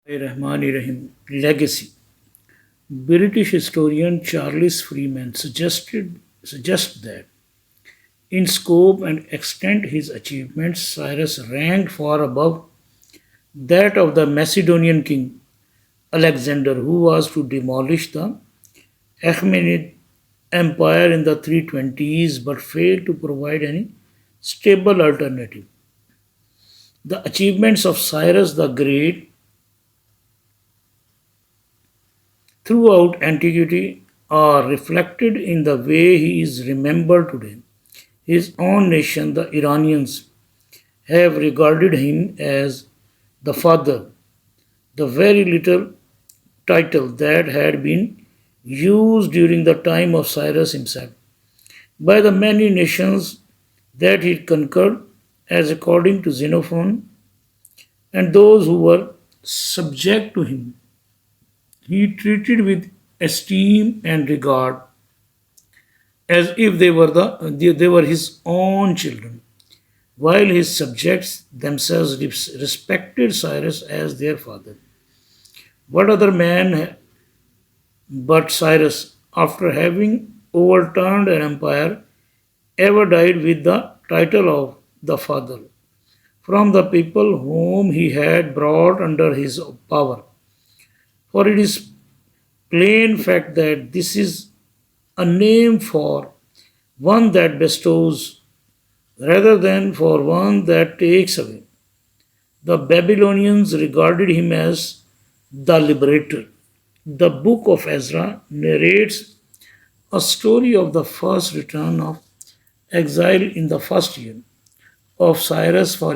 Rahim. Legacy. British historian Charles Freeman suggests that in scope and extent his achievements Cyrus ranked far above that of the Macedonian king Alexander, who was to demolish the Achaemenid Empire in the 320s but failed to provide any stable alternative. The achievements of Cyrus the Great throughout antiquity are reflected in the way he is remembered today. His own nation, the Iranians, have regarded him as the father, the very little title that had been used during the time of Cyrus himself by the many nations that he conquered, as according to Xenophon, and those who were subject to him. He treated with esteem and regard as if they were his own children, while his subjects themselves respected Cyrus as their father. What other man but Cyrus, after having overturned an empire, ever died with the title of the father from the people whom he had brought under his power? For it is plain fact that this is a name for one that bestows rather than for one that takes away. The Babylonians regarded him as the liberator. The book of Ezra narrates a story of the first return of exile in the first year of Cyrus for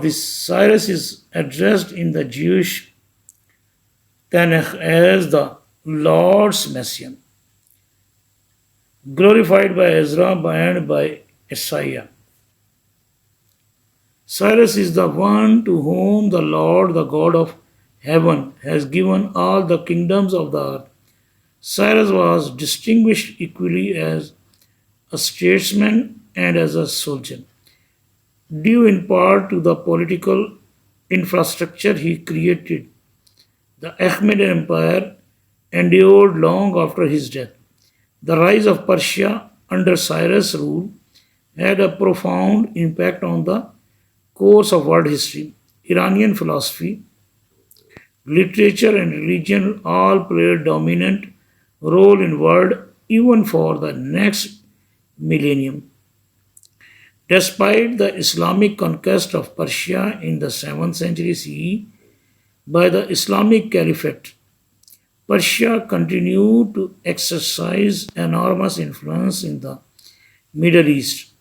this Cyrus is addressed in the Jewish Tanakh as the Lord's Messiah, glorified by Ezra and by Isaiah. Cyrus is the one to whom the Lord, the God of heaven, has given all the kingdoms of the earth. Cyrus was distinguished equally as a statesman and as a soldier, due in part to the political infrastructure he created. The Achaemenid Empire endured long after his death. The rise of Persia under Cyrus' rule had a profound impact on the course of world history. Iranian philosophy, literature, and religion all played dominant role in world even for the next millennium. Despite the Islamic conquest of Persia in the 7th century CE by the Islamic Caliphate, Persia continued to exercise enormous influence in the Middle East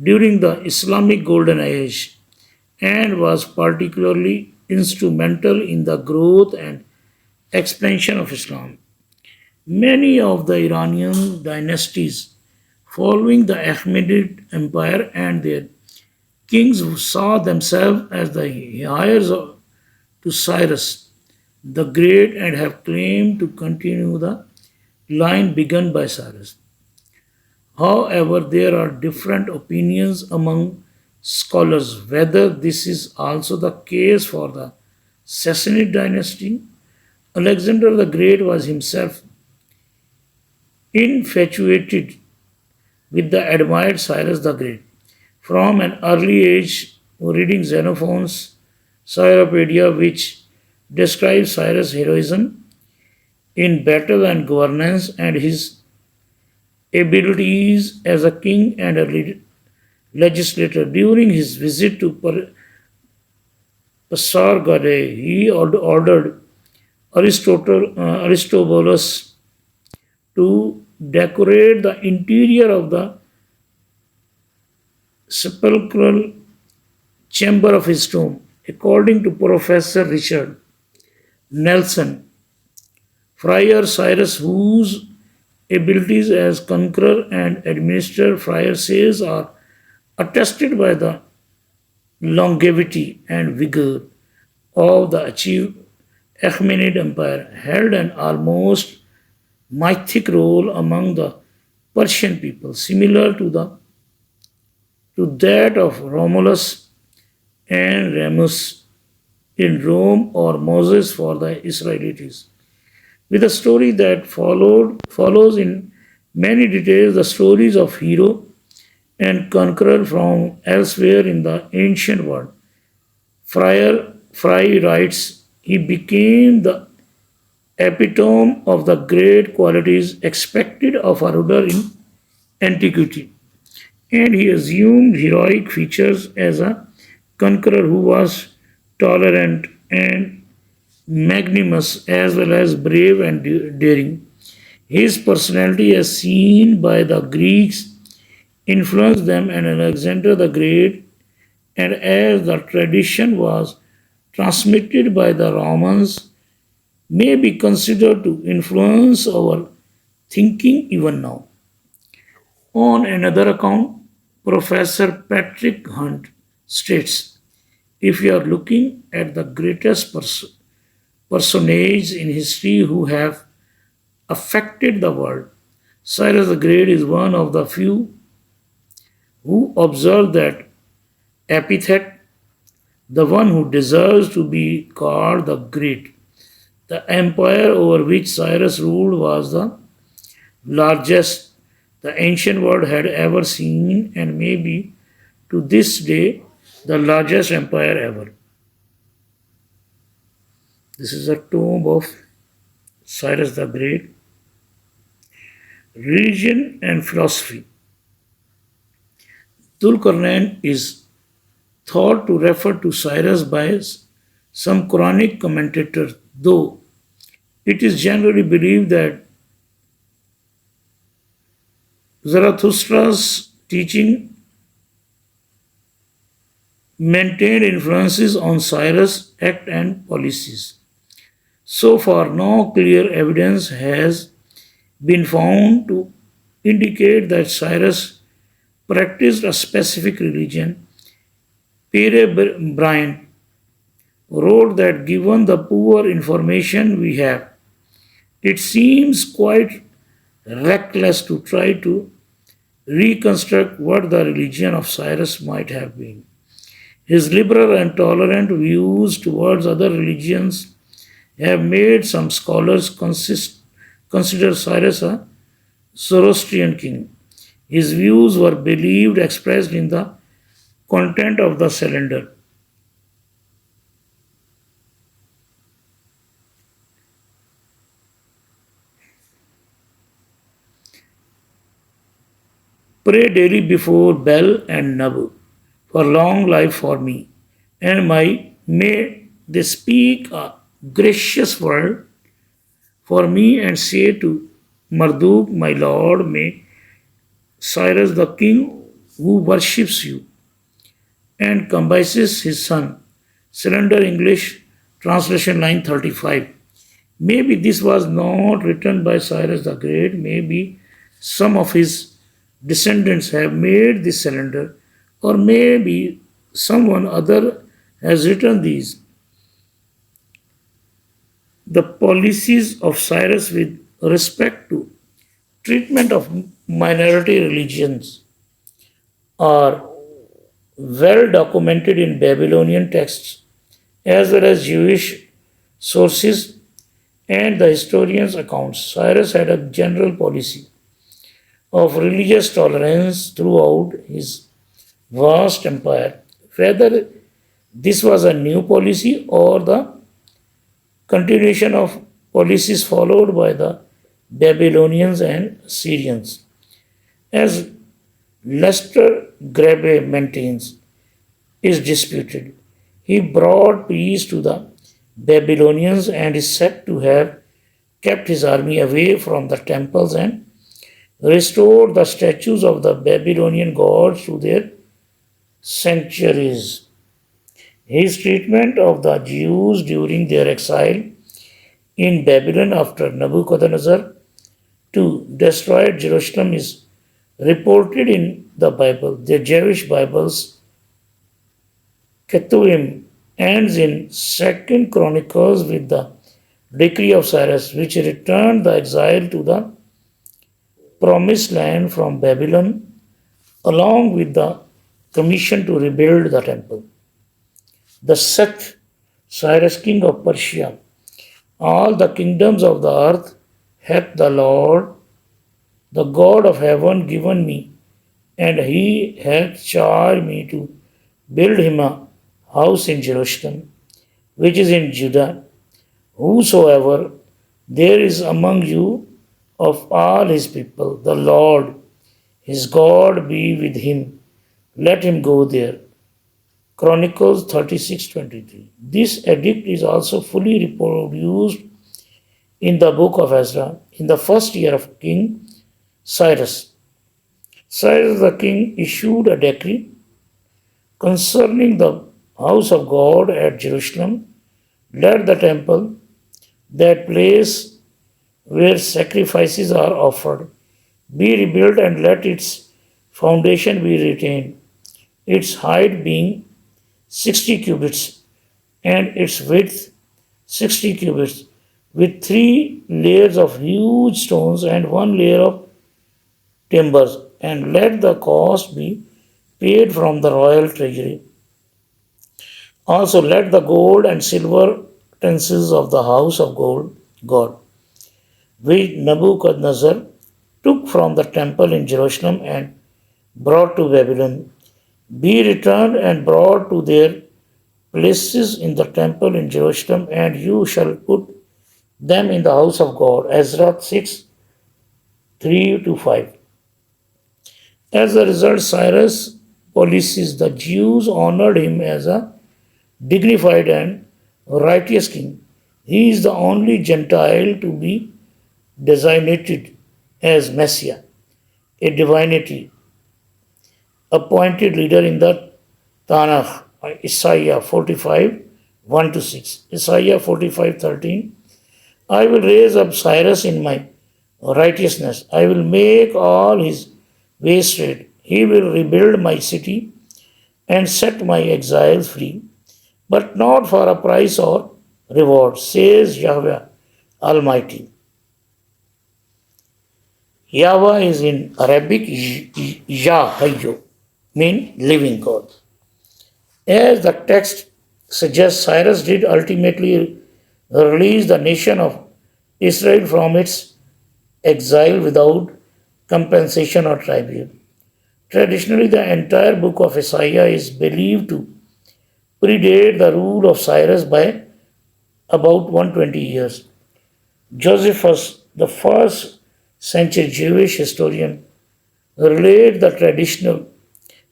during the Islamic Golden Age and was particularly instrumental in the growth and expansion of Islam. Many of the Iranian dynasties following the Achaemenid Empire and their kings saw themselves as the heirs to Cyrus the Great and have claimed to continue the line begun by Cyrus. However, there are different opinions among scholars whether this is also the case for the Sassanid dynasty. Alexander the Great was himself infatuated with the admired Cyrus the Great. From an early age, reading Xenophon's Cyropedia, which describes Cyrus' heroism in battle and governance and his abilities as a king and a legislator. During his visit to Pasargadae, he ordered Aristobulus to decorate the interior of the sepulchral chamber of his tomb. According to Professor Richard Nelson, Friar Cyrus, whose abilities as conqueror and administrator, Friar says, are attested by the longevity and vigor of the achieved Achaemenid Empire, held an almost mythic role among the Persian people, similar to that of Romulus and Remus. in Rome or Moses for the Israelites. With a story that follows in many details the stories of hero and conqueror from elsewhere in the ancient world. Fry writes, he became the epitome of the great qualities expected of a ruler in antiquity, and he assumed heroic features as a conqueror who was tolerant and magnanimous as well as brave and daring. His personality, as seen by the Greeks, influenced them and Alexander the Great, and as the tradition was transmitted by the Romans, may be considered to influence our thinking even now. On another account, Professor Patrick Hunt states, if you are looking at the greatest personage in history who have affected the world, Cyrus the Great is one of the few who observe that epithet, the one who deserves to be called the Great. The empire over which Cyrus ruled was the largest the ancient world had ever seen and may be to this day the largest empire ever. This is a tomb of Cyrus the Great. Religion and philosophy. Dulkarnain is thought to refer to Cyrus by some Quranic commentators, though it is generally believed that Zarathustra's teaching maintained influences on Cyrus' act and policies. So far, no clear evidence has been found to indicate that Cyrus practiced a specific religion. Pierre Bryant wrote that given the poor information we have, it seems quite reckless to try to reconstruct what the religion of Cyrus might have been. His liberal and tolerant views towards other religions have made some scholars consider Cyrus a Zoroastrian king. His views were believed expressed in the content of the calendar. Pray daily before Bel and Nabu for long life for me, and may they speak a gracious word for me and say to Marduk, my lord, may Cyrus the king who worships you and combises his son. Cylinder English translation line 35. Maybe this was not written by Cyrus the Great, maybe some of his descendants have made this cylinder, or maybe someone other has written these. The policies of Cyrus with respect to treatment of minority religions are well documented in Babylonian texts as well as Jewish sources and the historians' accounts. Cyrus had a general policy of religious tolerance throughout his vast empire. Whether this was a new policy or the continuation of policies followed by the Babylonians and Syrians. As Lester Grabe maintains, is disputed. He brought peace to the Babylonians and is said to have kept his army away from the temples and restored the statues of the Babylonian gods to their sanctuaries. His treatment of the Jews during their exile in Babylon after Nebuchadnezzar II destroyed Jerusalem is reported in the Bible. The Jewish Bible's Ketuvim ends in 2nd Chronicles with the decree of Cyrus, which returned the exile to the promised land from Babylon, along with the commission to rebuild the temple. The Seth Cyrus, king of Persia, all the kingdoms of the earth hath the Lord, the God of heaven, given me, and he hath charged me to build him a house in Jerusalem, which is in Judah. Whosoever there is among you of all his people, the Lord his God be with him. Let him go there. Chronicles 36:23. This edict is also fully reproduced in the book of Ezra in the first year of King Cyrus. Cyrus the king issued a decree concerning the house of God at Jerusalem. Let the temple, that place where sacrifices are offered, be rebuilt, and let its foundation be retained, its height being 60 cubits and its width 60 cubits, with 3 layers of huge stones and 1 layer of timbers, and let the cost be paid from the royal treasury. Also, let the gold and silver utensils of the house of God, which Nebuchadnezzar took from the temple in Jerusalem and brought to Babylon, be returned and brought to their places in the temple in Jerusalem, and you shall put them in the house of God. Ezra 6 3 to 5. As a result, Cyrus policies the Jews honored him as a dignified and righteous king. He is the only Gentile to be designated as Messiah, a divinity, appointed leader in the Tanakh, Isaiah 45 1 to 6. Isaiah 45:13. I will raise up Cyrus in my righteousness. I will make all his ways straight. He will rebuild my city and set my exiles free, but not for a price or reward, says Yahweh Almighty. Yahweh is in Arabic Yahayyo, mean living God. As the text suggests, Cyrus did ultimately release the nation of Israel from its exile without compensation or tribute. Traditionally, the entire book of Isaiah is believed to predate the rule of Cyrus by about 120 years. Josephus, the first century Jewish historian, related the traditional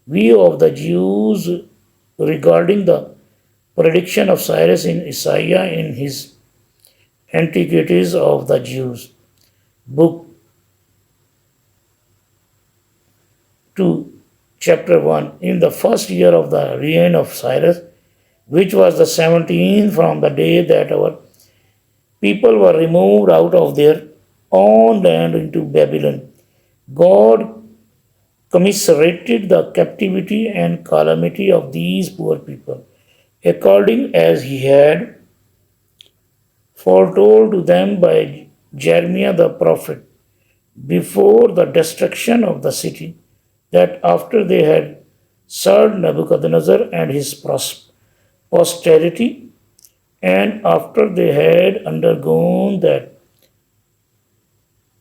view of the Jews regarding the prediction of Cyrus in Isaiah in his Antiquities of the Jews, book 2, chapter 1. In the first year of the reign of Cyrus, which was the 17th from the day that our people were removed out of their own land into Babylon, God commiserated the captivity and calamity of these poor people, according as he had foretold to them by Jeremiah the prophet before the destruction of the city, that after they had served Nebuchadnezzar and his posterity, and after they had undergone that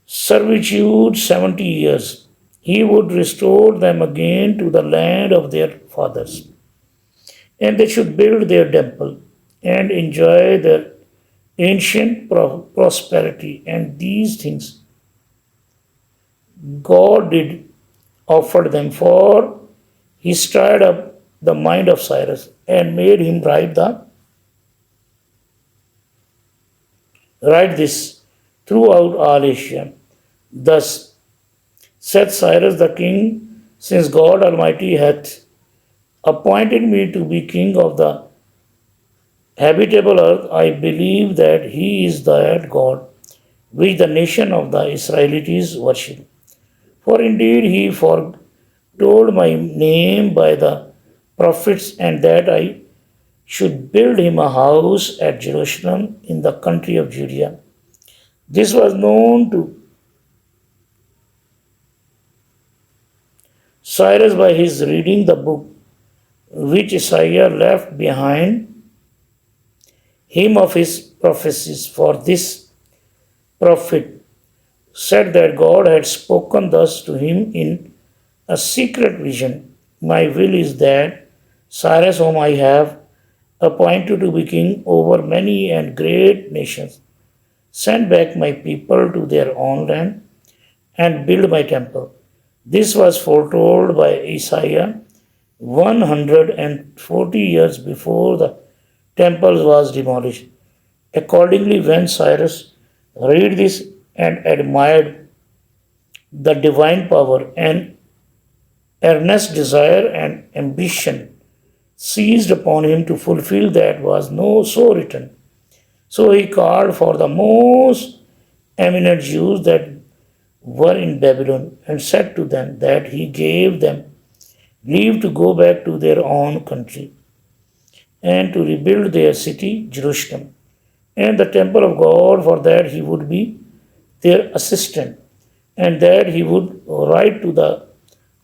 servitude 70 years, he would restore them again to the land of their fathers, and they should build their temple and enjoy their ancient prosperity. And these things God did offer them, for he stirred up the mind of Cyrus and made him write this throughout all Asia. Thus said Cyrus the king, since God Almighty hath appointed me to be king of the habitable earth, I believe that he is that God which the nation of the Israelites worship. For indeed he foretold my name by the prophets, and that I should build him a house at Jerusalem in the country of Judea. This was known to Cyrus by his reading the book which Isaiah left behind him of his prophecies. For this prophet said that God had spoken thus to him in a secret vision. My will is that Cyrus, whom I have appointed to be king over many and great nations, send back my people to their own land and build my temple. This was foretold by Isaiah 140 years before the temple was demolished. Accordingly, when Cyrus read this and admired the divine power and earnest desire and ambition seized upon him to fulfill that was no so written. So he called for the most eminent Jews that were in Babylon and said to them that he gave them leave to go back to their own country and to rebuild their city, Jerusalem, and the temple of God, for that he would be their assistant, and that he would write to the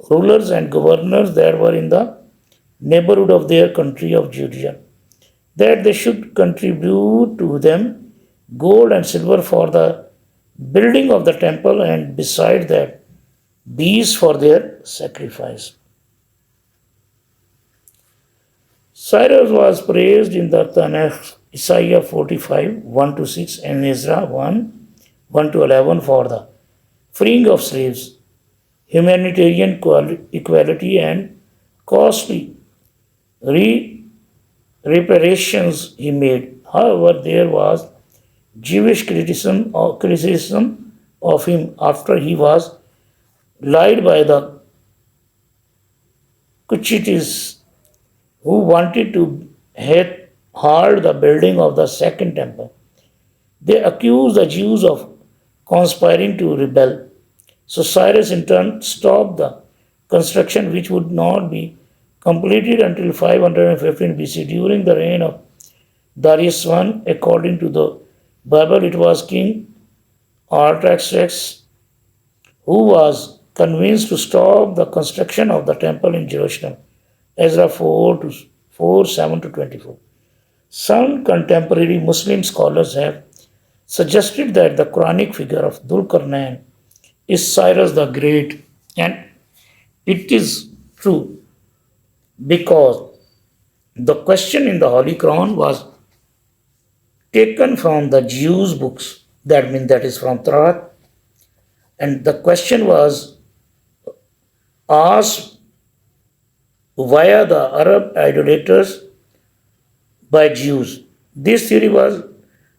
rulers and governors that were in the neighborhood of their country of Judea, that they should contribute to them gold and silver for the building of the temple, and beside that, beasts for their sacrifice. Cyrus was praised in the Tanakh, Isaiah 45, 1 to 6, and Ezra 1, 1 to 11 for the freeing of slaves, humanitarian equality, and costly reparations he made. However, there was Jewish criticism of him after he was lied by the Cushites who wanted to halt the building of the second temple. They accused the Jews of conspiring to rebel. So Cyrus in turn stopped the construction, which would not be completed until 515 BC. During the reign of Darius I, according to the Bible, it was King Artaxerxes who was convinced to stop the construction of the temple in Jerusalem. Ezra 4 7 to 24. Some contemporary Muslim scholars have suggested that the Quranic figure of Dhul-Qarnain is Cyrus the Great, and it is true because the question in the Holy Quran was taken from the Jews' books, that is from Torah, and the question was asked via the Arab idolaters by Jews. This theory was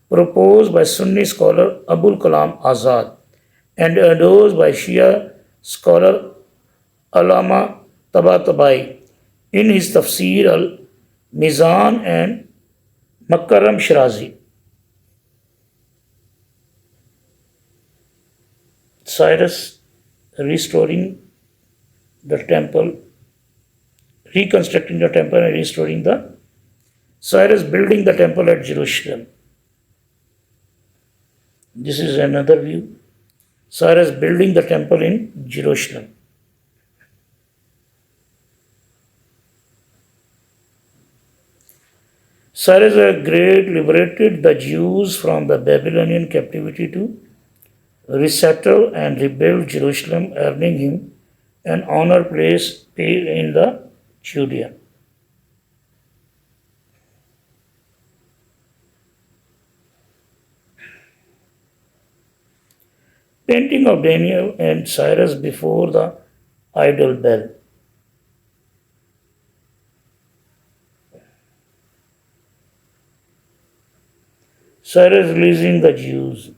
proposed by Sunni scholar Abul Kalam Azad and endorsed by Shia scholar Alama Tabatabai in his Tafsir al-Mizan and Makkaram Shirazi. Cyrus restoring the temple, reconstructing the temple and restoring the Cyrus building the temple at Jerusalem. This is another view. Cyrus building the temple in Jerusalem. Cyrus the Great liberated the Jews from the Babylonian captivity to resettle and rebuild Jerusalem, earning him an honor place in the Judea. Painting of Daniel and Cyrus before the idol bell. Cyrus releasing the Jews.